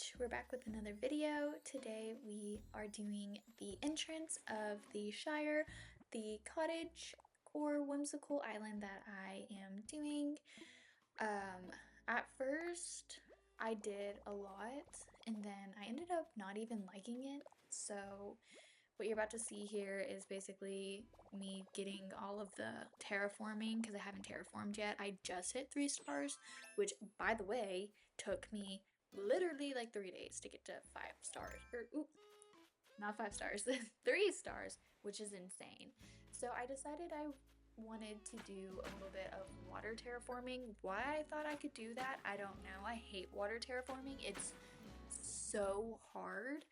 Peach. We're back with another video. Today we are doing the entrance of the Shire, the cottage or whimsical island that I am doing. At first I did a lot and then I ended up not even liking it. So what you're about to see here is basically me getting all of the terraforming because I haven't terraformed yet. I just hit 3 stars, which by the way took me literally like 3 days to get to 5 stars. Or not 5 stars, 3 stars, which is insane. So I decided I wanted to do a little bit of water terraforming. Why I thought I could do that, I don't know. I hate water terraforming. It's so hard.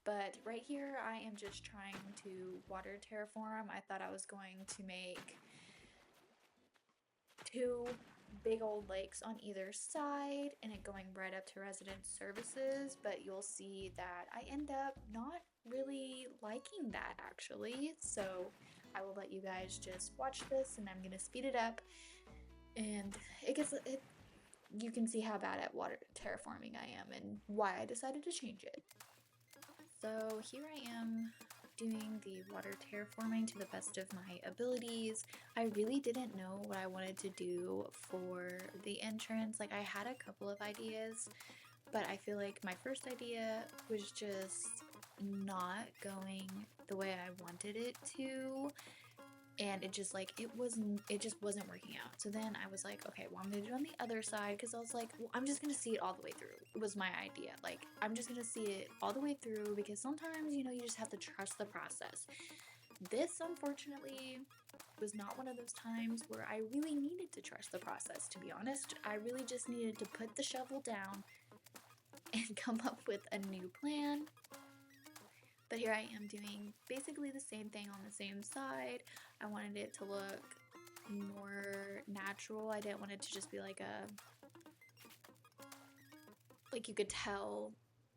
But right here, I am just trying to water terraform. I thought I was going to make 2 big old lakes on either side and it going right up to resident services, but you'll see that I end up not really liking that actually. So I will let you guys just watch this and I'm gonna speed it up and you can see how bad at water terraforming I am and why I decided to change it. So here I am doing the water terraforming to the best of my abilities. I really didn't know what I wanted to do for the entrance. Like I had a couple of ideas, but I feel like my first idea was just not going the way I wanted it to. And it just wasn't working out. So then I was like, okay, well I'm gonna do it on the other side because I was like, well I'm just gonna see it all the way through. It was my idea. Like I'm just gonna see it all the way through because sometimes, you know, you just have to trust the process. This unfortunately was not one of those times where I really needed to trust the process, to be honest. I really just needed to put the shovel down and come up with a new plan. But here I am doing basically the same thing on the same side. I wanted it to look more natural. I didn't want it to just be like you could tell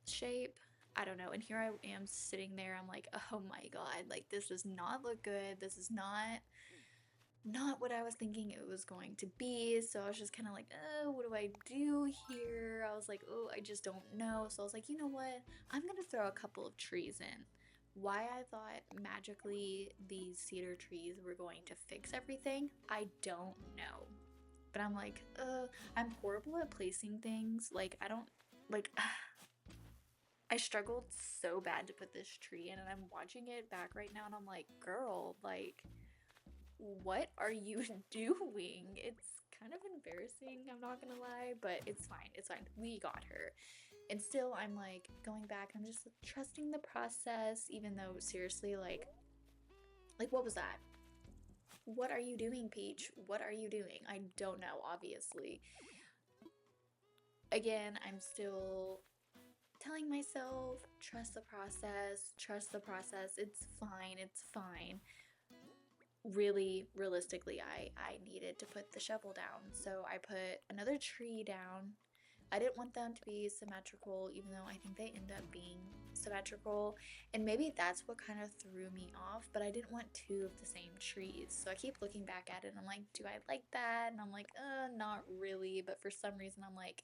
shape. I don't know. And here I am sitting there. I'm like, oh my god, like this does not look good. This is not what I was thinking it was going to be. So I was just kind of like, oh, what do I do here? I was like, oh, I just don't know. So I was like, you know what? I'm gonna throw a couple of trees in. Why I thought magically these cedar trees were going to fix everything, I don't know. But I'm like, I'm horrible at placing things. Like, I don't, like, I struggled so bad to put this tree in and I'm watching it back right now and I'm like, girl, like, what are you doing? It's kind of embarrassing, I'm not gonna lie, but it's fine, we got her. And still I'm like going back, I'm just trusting the process, even though seriously, like what was that? What are you doing, Peach? What are you doing? I don't know, obviously. Again, I'm still telling myself, trust the process, it's fine. Really, realistically, I needed to put the shovel down. So I put another tree down. I didn't want them to be symmetrical, even though I think they end up being symmetrical. And maybe that's what kind of threw me off, but I didn't want 2 of the same trees. So I keep looking back at it and I'm like, do I like that? And I'm like, not really. But for some reason, I'm like,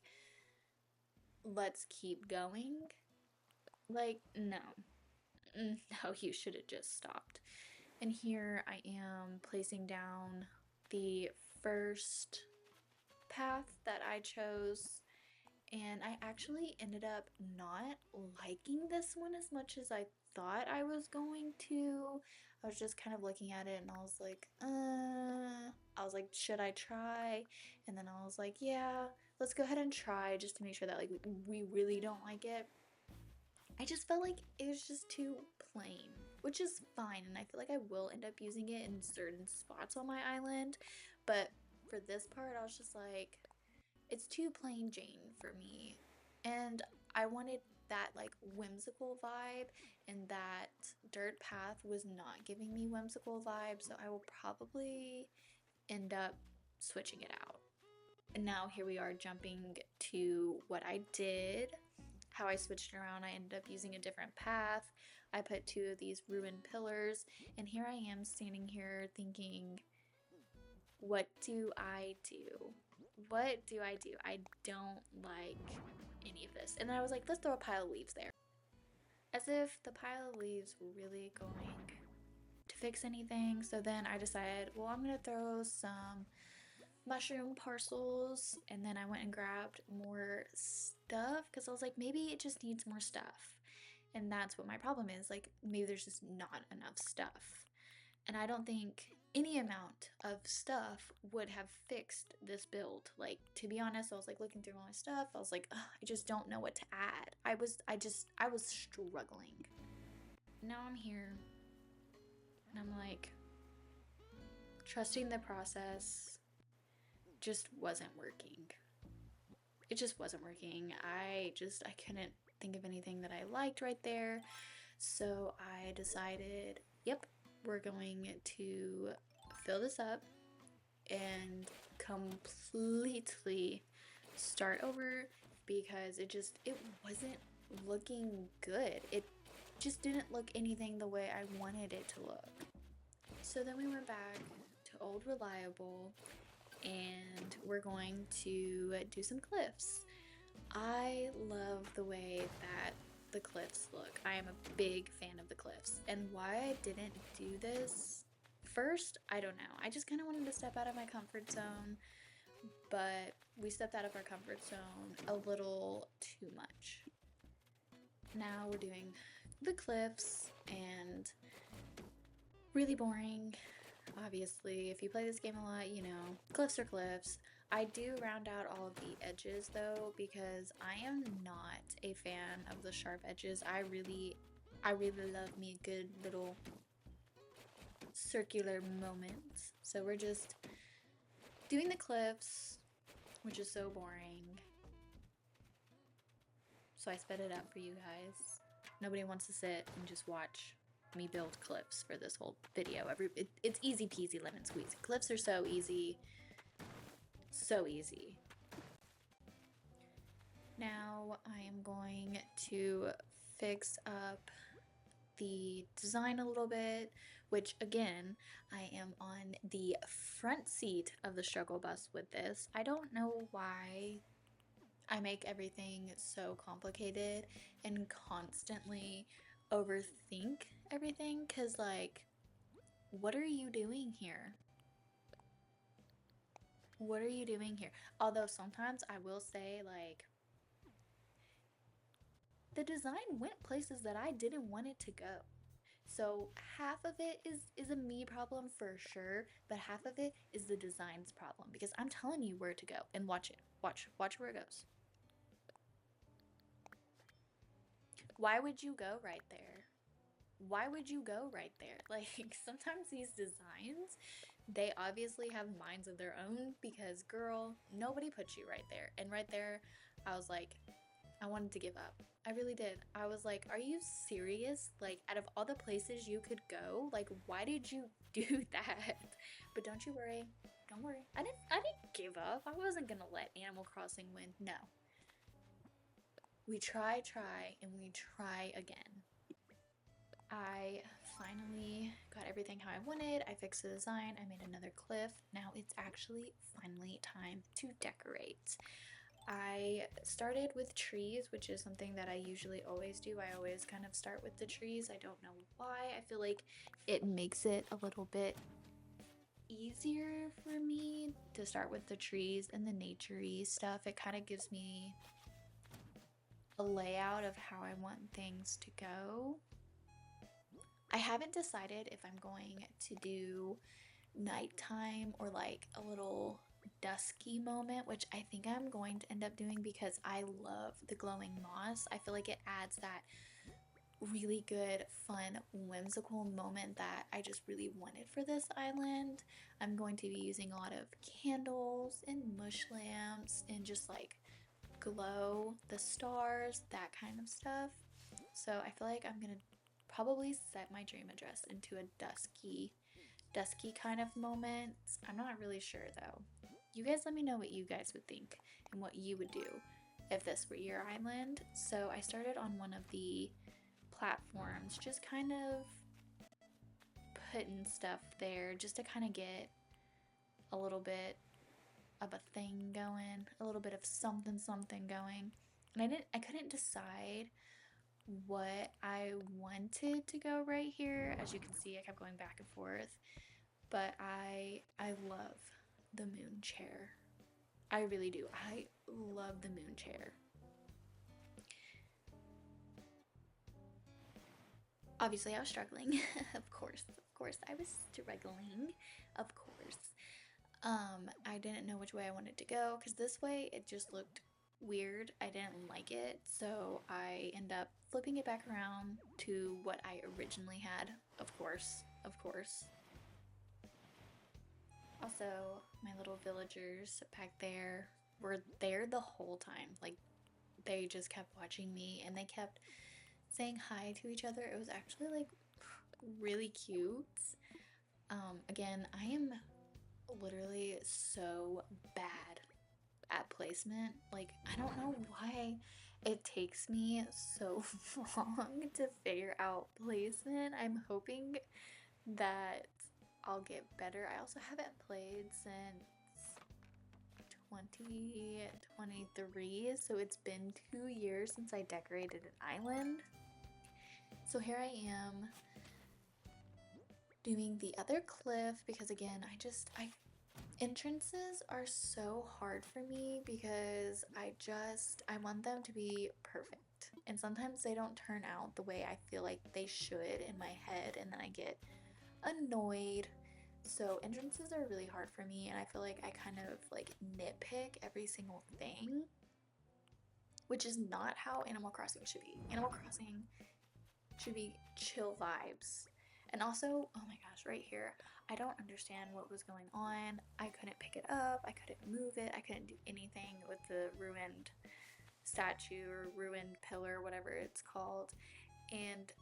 let's keep going. Like, no. No, you should have just stopped. And here I am placing down the first path that I chose, and I actually ended up not liking this one as much as I thought I was going to. I was just kind of looking at it and I was like, should I try? And then I was like, yeah, let's go ahead and try just to make sure that like we really don't like it. I just felt like it was just too plain, which is fine, and I feel like I will end up using it in certain spots on my island, but for this part I was just like, it's too plain Jane for me, and I wanted that like whimsical vibe, and that dirt path was not giving me whimsical vibe, so I will probably end up switching it out. And now here we are jumping to what I did. How I switched around, I ended up using a different path. I put 2 of these ruined pillars, and here I am standing here thinking, what do I do? What do I do? I don't like any of this. And then I was like, let's throw a pile of leaves there. As if the pile of leaves were really going to fix anything. So then I decided, well, I'm gonna throw some mushroom parcels, and then I went and grabbed more stuff because I was like, maybe it just needs more stuff. And that's what my problem is. Like, maybe there's just not enough stuff. And I don't think any amount of stuff would have fixed this build. Like, to be honest, I was like looking through all my stuff. I was like, I just don't know what to add. I was struggling. Now I'm here and I'm like, trusting the process just wasn't working. It just wasn't working. I couldn't think of anything that I liked right there. So I decided, yep, we're going to fill this up and completely start over because it wasn't looking good. It just didn't look anything the way I wanted it to look. So then we went back to Old Reliable and we're going to do some cliffs. I love the way that the cliffs look. I am a big fan of the cliffs. And why I didn't do this first, I don't know. I just kind of wanted to step out of my comfort zone, but we stepped out of our comfort zone a little too much. Now we're doing the cliffs and really boring. Obviously, if you play this game a lot, you know, cliffs are cliffs. I do round out all of the edges though because I am not a fan of the sharp edges. I really love me a good little circular moment. So we're just doing the cliffs, which is so boring. So I sped it up for you guys. Nobody wants to sit and just watch me build cliffs for this whole video. It's easy peasy lemon squeezy. Cliffs are so easy. So easy. Now I am going to fix up the design a little bit, which again, I am on the front seat of the struggle bus with this. I don't know why I make everything so complicated and constantly overthink everything, because like, what are you doing here? What are you doing here? Although sometimes I will say, like, the design went places that I didn't want it to go. So half of it is a me problem for sure, but half of it is the design's problem because I'm telling you where to go, and watch it. Watch where it goes. Why would you go right there? Why would you go right there? Like, sometimes these designs, they obviously have minds of their own because, girl, nobody put you right there. And right there, I was like, I wanted to give up. I really did. I was like, are you serious? Like, out of all the places you could go, like, why did you do that? But don't you worry. Don't worry. I didn't give up. I wasn't gonna let Animal Crossing win. No. We try, and we try again. I finally got everything how I wanted. I fixed the design. I made another cliff. Now it's actually finally time to decorate. I started with trees, which is something that I usually always do. I always kind of start with the trees. I don't know why. I feel like it makes it a little bit easier for me to start with the trees and the nature-y stuff. It kind of gives me a layout of how I want things to go. I haven't decided if I'm going to do nighttime or like a little dusky moment, which I think I'm going to end up doing because I love the glowing moss. I feel like it adds that really good, fun, whimsical moment that I just really wanted for this island. I'm going to be using a lot of candles and mush lamps and just like glow the stars, that kind of stuff. So I feel like I'm gonna probably set my dream address into a dusky kind of moment. I'm not really sure though. You guys let me know what you guys would think and what you would do if this were your island. So I started on one of the platforms, just kind of putting stuff there just to kind of get a little bit of a thing going, a little bit of something going. And I couldn't decide what I wanted to go right here. As you can see, I kept going back and forth, but I love the moon chair. I really do. I love the moon chair. Obviously, I was struggling. Of course, I was struggling. Of course. I didn't know which way I wanted to go because this way it just looked weird. I didn't like it, so I end up flipping it back around to what I originally had. Of course, of course. Also, my little villagers back there were there the whole time. Like, they just kept watching me and they kept saying hi to each other. It was actually like really cute. Again, I am literally so bad at placement. Like, I don't know why it takes me so long to figure out placement. I'm hoping that I'll get better. I also haven't played since 2023, so it's been 2 years since I decorated an island. So here I am doing the other cliff because again, I entrances are so hard for me because I want them to be perfect. And sometimes they don't turn out the way I feel like they should in my head and then I get annoyed. So entrances are really hard for me and I feel like I kind of like nitpick every single thing, which is not how Animal Crossing should be. Animal Crossing should be chill vibes. And also, oh my gosh, right here, I don't understand what was going on. I couldn't pick it up, I couldn't move it, I couldn't do anything with the ruined statue or ruined pillar, whatever it's called. And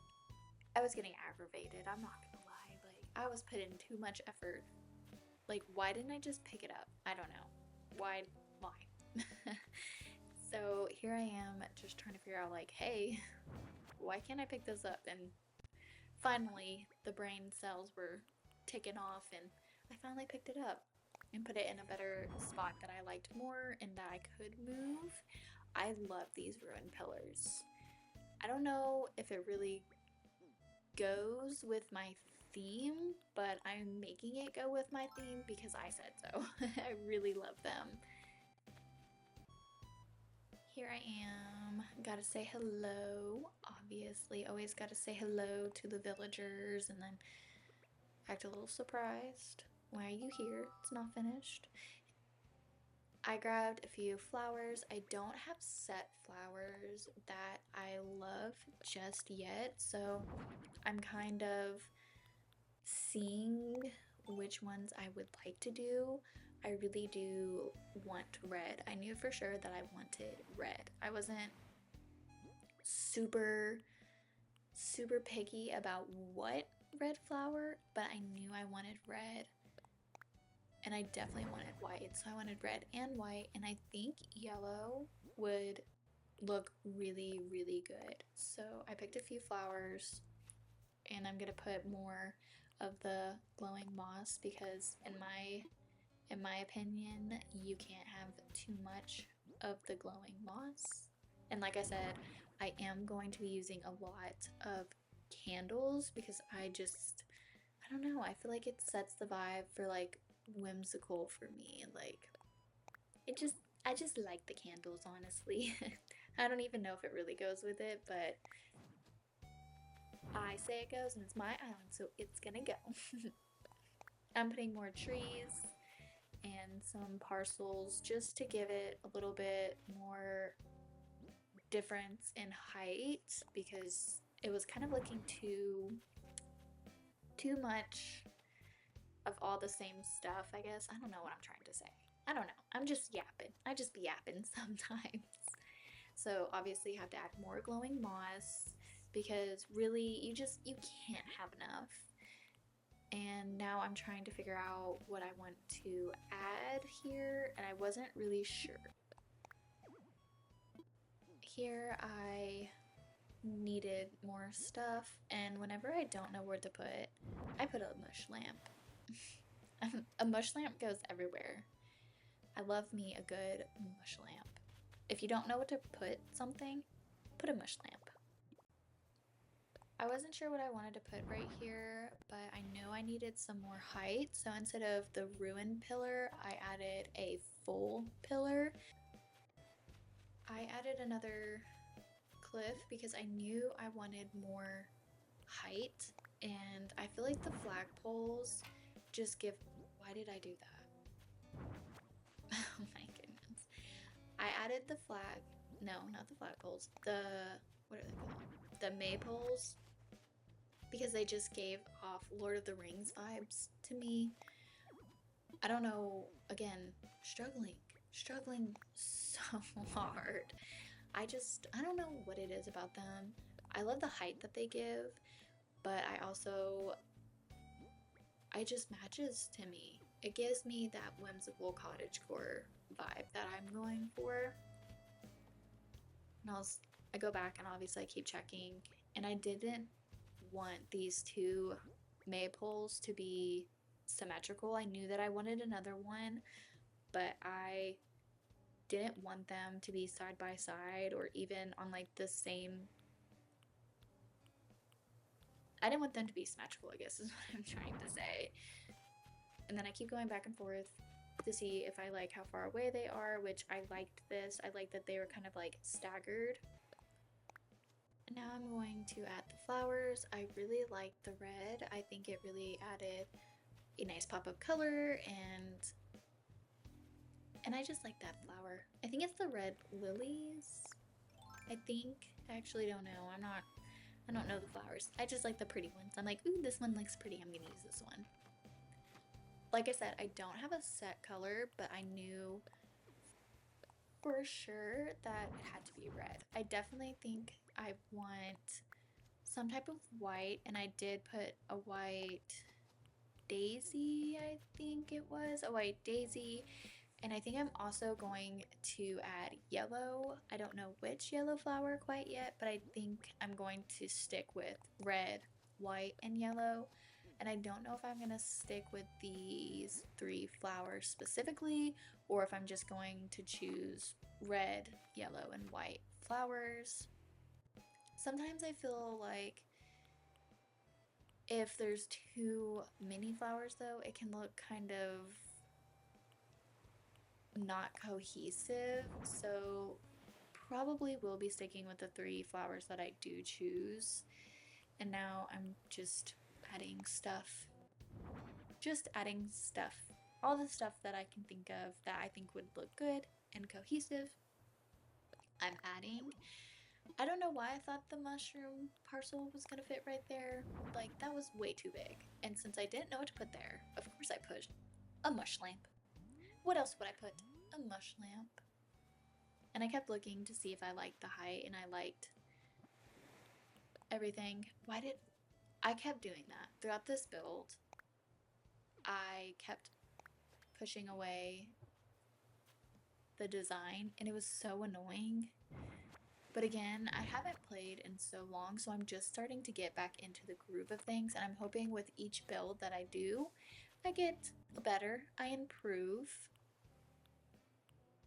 I was getting aggravated, I'm not gonna lie. Like, I was putting too much effort. Like, why didn't I just pick it up? I don't know. Why? Why? So here I am just trying to figure out, like, hey, why can't I pick this up? And finally, the brain cells were ticking off, and I finally picked it up and put it in a better spot that I liked more and that I could move. I love these ruined pillars. I don't know if it really goes with my theme, but I'm making it go with my theme because I said so. I really love them. Here I am. Gotta say hello. Obviously, always gotta say hello to the villagers and then act a little surprised. Why are you here? It's not finished. I grabbed a few flowers. I don't have set flowers that I love just yet, so I'm kind of seeing which ones I would like to do. I really do want red. I knew for sure that I wanted red. I wasn't super picky about what red flower, but I knew I wanted red. And I definitely wanted white, so I wanted red and white, and I think yellow would look really, really good. So I picked a few flowers, and I'm gonna put more of the glowing moss because in my opinion, you can't have too much of the glowing moss. And like I said, I am going to be using a lot of candles because I don't know, I feel like it sets the vibe for like whimsical for me. Like, it just, I just like the candles, honestly. I don't even know if it really goes with it, but I say it goes and it's my island, so it's gonna go. I'm putting more trees and some parcels just to give it a little bit more difference in height because it was kind of looking too much of all the same stuff, I guess. I don't know what I'm trying to say. I don't know. I'm just yapping. I just be yapping sometimes. So obviously you have to add more glowing moss because really you can't have enough. And now I'm trying to figure out what I want to add here, and I wasn't really sure. Here I needed more stuff, and whenever I don't know where to put, I put a mush lamp. A mush lamp goes everywhere. I love me a good mush lamp. if you don't know what to put something, put a mush lamp. I wasn't sure what I wanted to put right here, but I knew I needed some more height. So instead of the ruined pillar, I added a full pillar. I added another cliff because I knew I wanted more height, and I feel like the flagpoles just give. Why did I do that? Oh my goodness. I added the flag. No, not the flagpoles. What are they called? The maypoles, because they just gave off Lord of the Rings vibes to me. I don't know, again, struggling so hard. I don't know what it is about them. I love the height that they give, but it just matches to me. It gives me that whimsical cottagecore vibe that I'm going for. And I go back and obviously I keep checking, and I didn't want these two maypoles to be symmetrical. I knew that I wanted another one, but I didn't want them to be side by side or even on like the same. I didn't want them to be symmetrical, I guess is what I'm trying to say. And then I keep going back and forth to see if I like how far away they are, which I liked this. I liked that they were kind of like staggered. And now I'm going to add the flowers. I really like the red. I think it really added a nice pop of color, and I just like that flower. I think it's the red lilies. I think. I actually don't know. I don't know the flowers. I just like the pretty ones. I'm like, ooh, this one looks pretty. I'm gonna use this one. Like I said, I don't have a set color, but I knew for sure that it had to be red. I definitely think I want some type of white, and I did put a white daisy, I think it was, a white daisy. And I think I'm also going to add yellow. I don't know which yellow flower quite yet, but I think I'm going to stick with red, white, and yellow. And I don't know if I'm going to stick with these three flowers specifically, or if I'm just going to choose red, yellow, and white flowers. Sometimes I feel like if there's too many flowers, though, it can look kind of not cohesive. So probably will be sticking with the three flowers that I do choose. And now I'm just adding stuff. Just adding stuff. All the stuff that I can think of that I think would look good and cohesive, I'm adding. I don't know why I thought the mushroom parcel was gonna fit right there. Like, that was way too big. And since I didn't know what to put there, of course I put a mush lamp. What else would I put? A mush lamp. And I kept looking to see if I liked the height, and I liked everything. I kept doing that throughout this build. I kept pushing away the design, and it was so annoying. But again, I haven't played in so long, so I'm just starting to get back into the groove of things, and I'm hoping with each build that I do, I get better, I improve.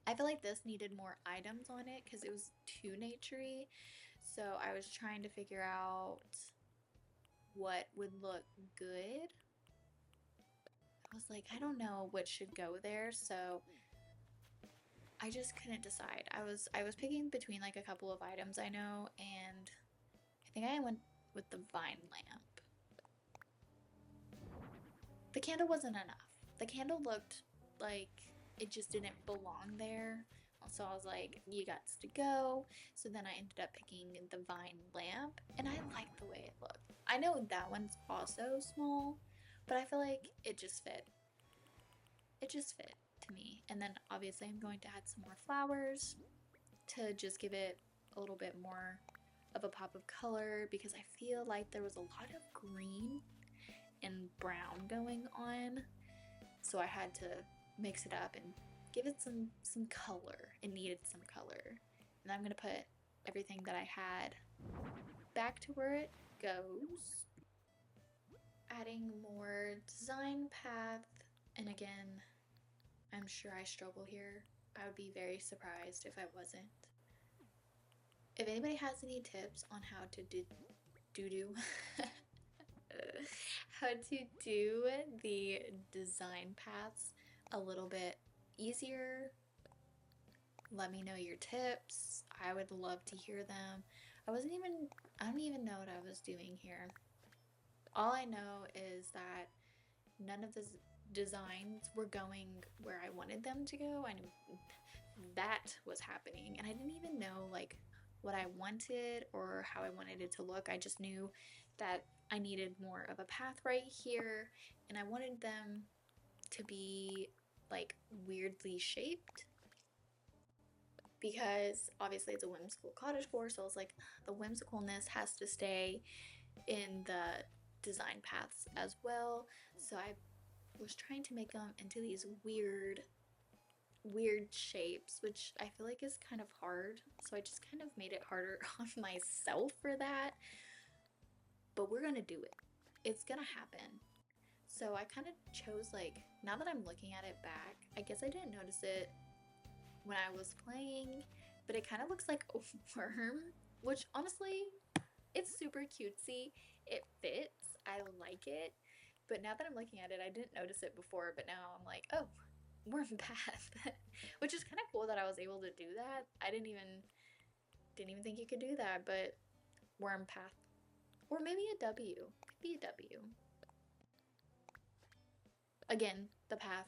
I feel like this needed more items on it because it was too naturey. So I was trying to figure out what would look good. I was like, I don't know what should go there, so I just couldn't decide. I was picking between like a couple of items I know, and I think I went with the vine lamp. The candle wasn't enough. The candle looked like it just didn't belong there. So I was like, you got to go. So then I ended up picking the vine lamp, and I liked the way it looked. I know that one's also small, but I feel like it just fit. It just fit to me. And then obviously I'm going to add some more flowers to just give it a little bit more of a pop of color, because I feel like there was a lot of green and brown going on. So I had to mix it up and give it some color. It needed some color. And I'm gonna put everything that I had back to where it goes. Adding more design path. And again, I'm sure I struggle here. I would be very surprised if I wasn't. If anybody has any tips on how to do how to do the design paths a little bit easier, let me know your tips. I would love to hear them. I don't even know what I was doing here. All I know is that none of the designs were going where I wanted them to go. I knew that was happening, and I didn't even know like what I wanted or how I wanted it to look. I just knew that I needed more of a path right here, and I wanted them to be like weirdly shaped because obviously it's a whimsical cottagecore, so it's like the whimsicalness has to stay in the design paths as well. So I was trying to make them into these weird shapes, which I feel like is kind of hard. So I just kind of made it harder on myself for that. But we're gonna do it. It's gonna happen. So I kind of chose like, now that I'm looking at it back, I guess I didn't notice it when I was playing, but it kind of looks like a worm, which honestly, it's super cutesy. It fits. I like it. But now that I'm looking at it, I didn't notice it before, but now I'm like, oh, worm path. Which is kind of cool that I was able to do that. I didn't even think you could do that, but worm path. Or maybe a W. Maybe a W. Again, the path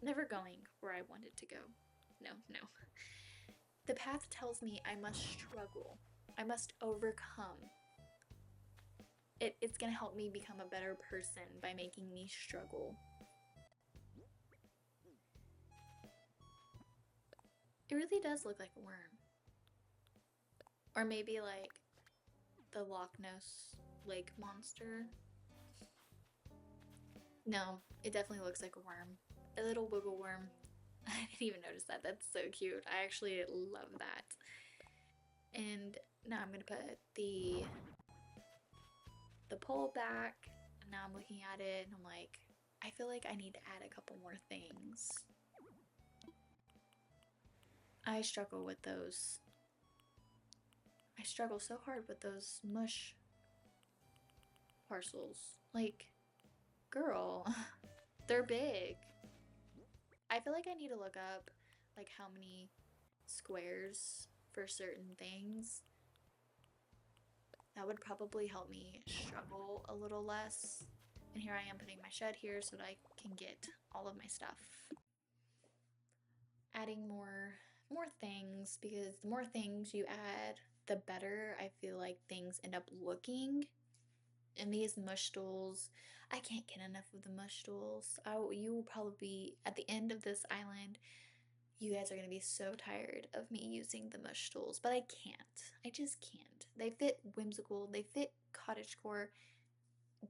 never going where I wanted to go. No, no. The path tells me I must struggle. I must overcome. It's gonna help me become a better person by making me struggle. It really does look like a worm. Or maybe like the Loch Ness lake monster. No, it definitely looks like a worm. A little wiggle worm. I didn't even notice that. That's so cute. I actually love that. And now I'm gonna put the pole back. And now I'm looking at it and I'm like, I feel like I need to add a couple more things. I struggle with those. I struggle so hard with those mush parcels. Like, girl, they're big. I feel like I need to look up like how many squares for certain things. That would probably help me struggle a little less. And here I am putting my shed here so that I can get all of my stuff. Adding more things, because the more things you add, the better I feel like things end up looking. And these mush stools, I can't get enough of the mush stools. You will probably be at the end of this island. You guys are gonna be so tired of me using the mush stools, but I can't. I just can't. They fit whimsical. They fit cottagecore.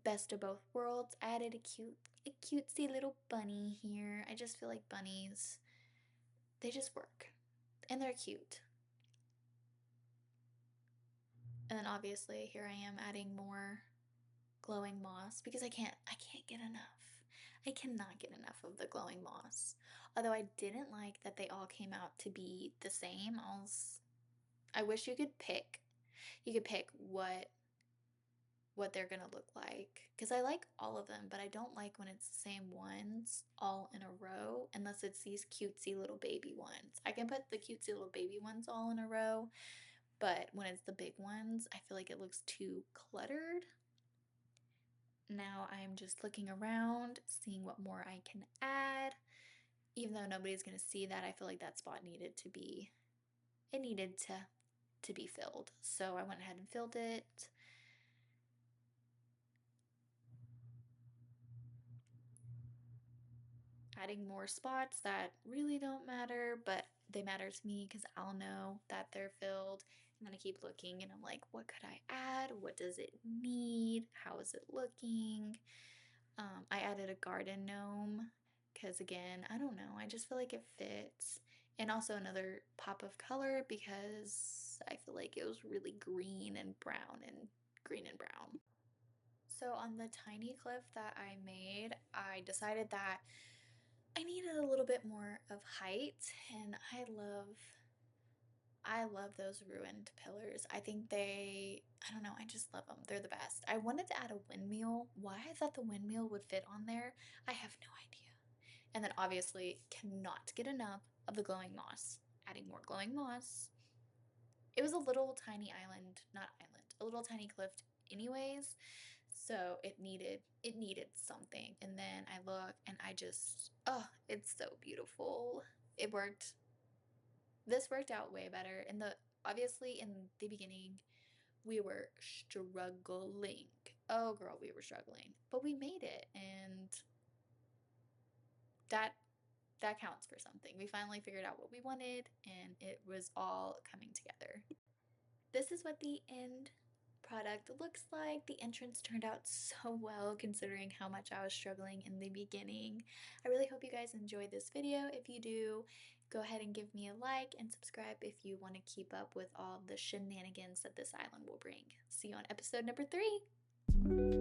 Best of both worlds. I added a cutesy little bunny here. I just feel like bunnies, they just work, and they're cute. And then obviously here I am adding more glowing moss because I can't get enough. I cannot get enough of the glowing moss. Although I didn't like that they all came out to be the same. I wish you could pick. You could pick what they're gonna look like. Because I like all of them, but I don't like when it's the same ones all in a row, unless it's these cutesy little baby ones. I can put the cutesy little baby ones all in a row, but when it's the big ones, I feel like it looks too cluttered. Now I'm just looking around, seeing what more I can add. Even though nobody's gonna see that, I feel like that spot needed to be, it needed to be filled. So I went ahead and filled it. Adding more spots that really don't matter, but they matter to me because I'll know that they're filled. I'm gonna keep looking and I'm like, what could I add? What does it need? How is it looking? I added a garden gnome because, again, I don't know. I just feel like it fits. And also another pop of color because I feel like it was really green and brown and green and brown. So on the tiny cliff that I made, I decided that I needed a little bit more of height, and I love those ruined pillars. I think I don't know, I just love them. They're the best. I wanted to add a windmill. Why I thought the windmill would fit on there, I have no idea. And then obviously cannot get enough of the glowing moss. Adding more glowing moss. It was a little tiny island, not island, a little tiny cliff anyways. So it needed something. And then I look and I just, oh, it's so beautiful. It worked. This worked out way better. Obviously in the beginning we were struggling. Oh girl, we were struggling. But we made it, and that that counts for something. We finally figured out what we wanted and it was all coming together. This is what the end product looks like. The entrance turned out so well considering how much I was struggling in the beginning. I really hope you guys enjoyed this video. If you do, go ahead and give me a like and subscribe if you want to keep up with all the shenanigans that this island will bring. See you on episode number 3.